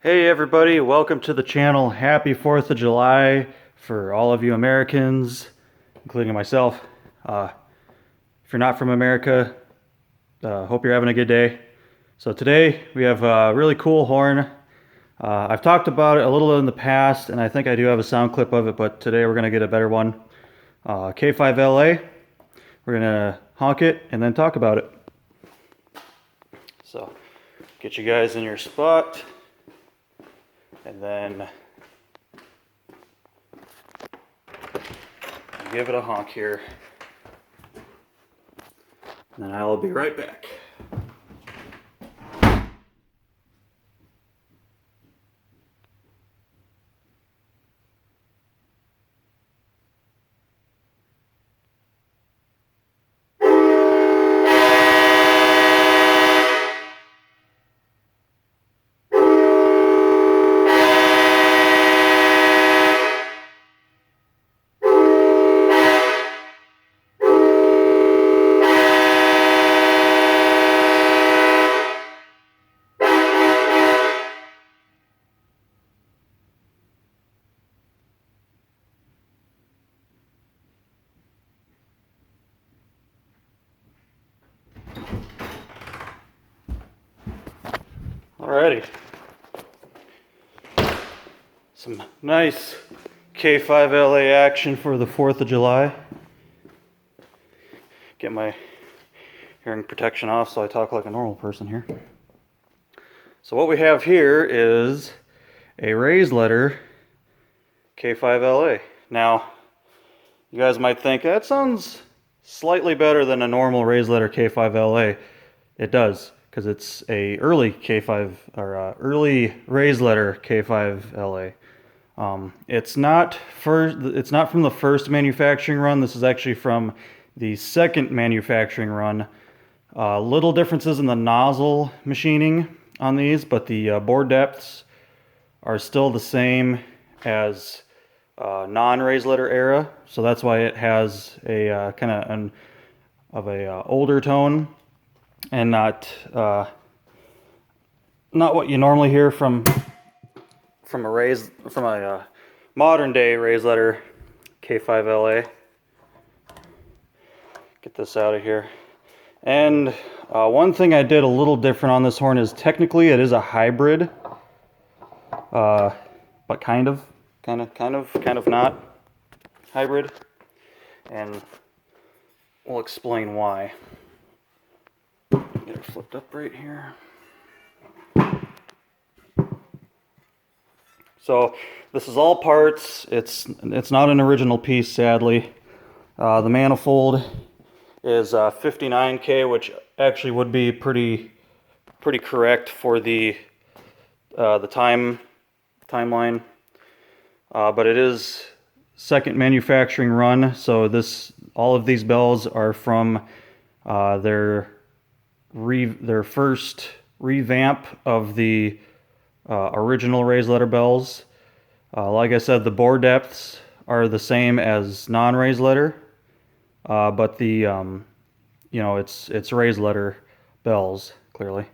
Hey everybody, welcome to the channel. Happy 4th of July for all of you Americans, including myself. If you're not from America, hope you're having a good day. So today we have a really cool horn. I've talked about it a little in the past, and I think I do have a sound clip of it, but today we're going to get a better one. K5LA. We're going to honk it and then talk about it. So get you guys in your spot. And then give it a honk here. And then I will be right back. Alrighty. Some nice K5LA action for the 4th of July. Get my hearing protection off so I talk like a normal person here. So what we have here is a raised letter K5LA. Now, you guys might think that sounds slightly better than a normal raised letter K5LA. It does, because it's a early K5 or early raised letter K5LA. It's not from the first manufacturing run. This is actually from the second manufacturing run. Little differences in the nozzle machining on these, but the bore depths are still the same as non-raised letter era. So that's why it has a kind of a older tone, and not what you normally hear from a modern day raised letter K5LA. Get this out of here. And one thing I did a little different on this horn is technically it is a hybrid, but kind of not hybrid, and we'll explain why. Get it flipped up right here. So this is all parts. It's not an original piece, sadly. The manifold is 59K, which actually would be pretty correct for the timeline. But it is second manufacturing run, so all of these bells are from their first revamp of the original raised letter bells. Like I said, the bore depths are the same as non-raised letter, but the it's raised letter bells clearly.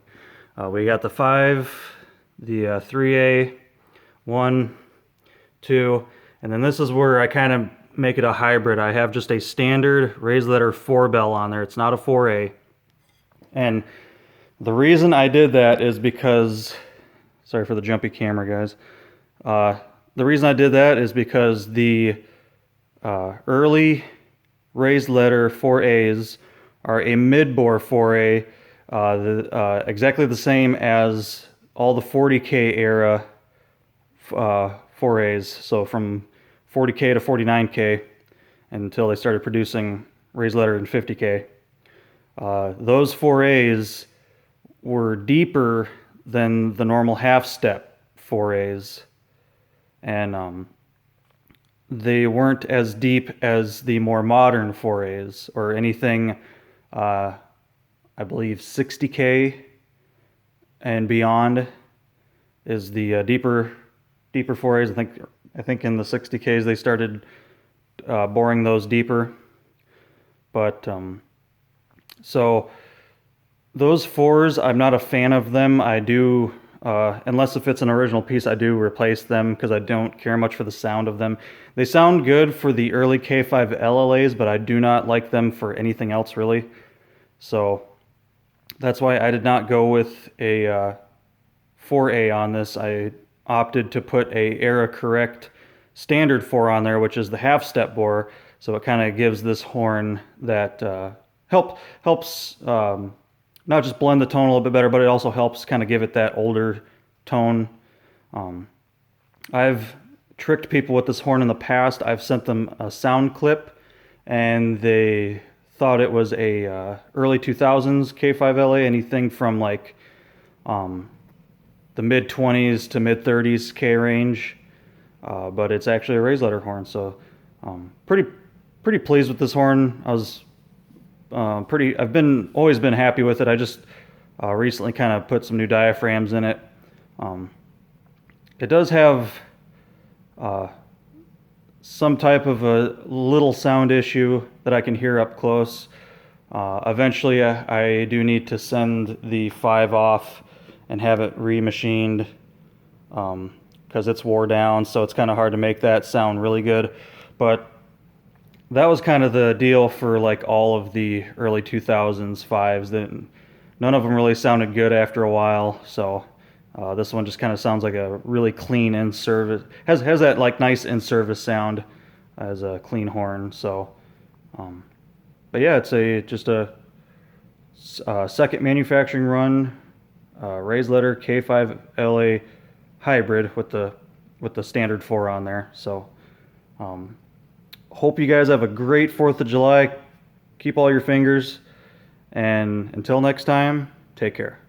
We got the 5, the 3A, 1, 2, and then this is where I kind of make it a hybrid. I have just a standard raised letter 4 bell on there. It's not a 4A. And the reason I did that is because, sorry for the jumpy camera, guys. The reason I did that is because the early raised letter 4As are a mid-bore 4A, exactly the same as all the 40K era 4As. So from 40K to 49K until they started producing raised letter in 50K. Those 4As were deeper than the normal half-step 4As, and they weren't as deep as the more modern 4As, or anything, I believe 60K and beyond is the deeper 4As. I think in the 60Ks they started boring those deeper, but so those 4s, I'm not a fan of them. I do Unless if it's an original piece, I do replace them because I don't care much for the sound of them. They sound good for the early K5LAs, but I do not like them for anything else really. So that's why I did not go with a 4A on this. I opted to put a era correct standard 4 on there, which is the half step bore. So it kind of gives this horn that helps not just blend the tone a little bit better, but it also helps kind of give it that older tone. I've tricked people with this horn in the past. I've sent them a sound clip, and they thought it was a early 2000s K5LA, anything from like the mid 20s to mid 30s K range, but it's actually a raised letter horn. So pretty pleased with this horn. I was I've always been happy with it. I just recently kind of put some new diaphragms in it. It does have some type of a little sound issue that I can hear up close. Eventually I do need to send the 5 off and have it remachined because it's wore down, so it's kind of hard to make that sound really good. But that was kind of the deal for like all of the early 2000s 5s. That none of them really sounded good after a while. So this one just kind of sounds like a really clean in-service. Has that like nice in-service sound as a clean horn. So, but yeah, it's just a second manufacturing run raised letter K5LA hybrid with the standard 4 on there. So. Hope you guys have a great 4th of July. Keep all your fingers. And until next time, take care.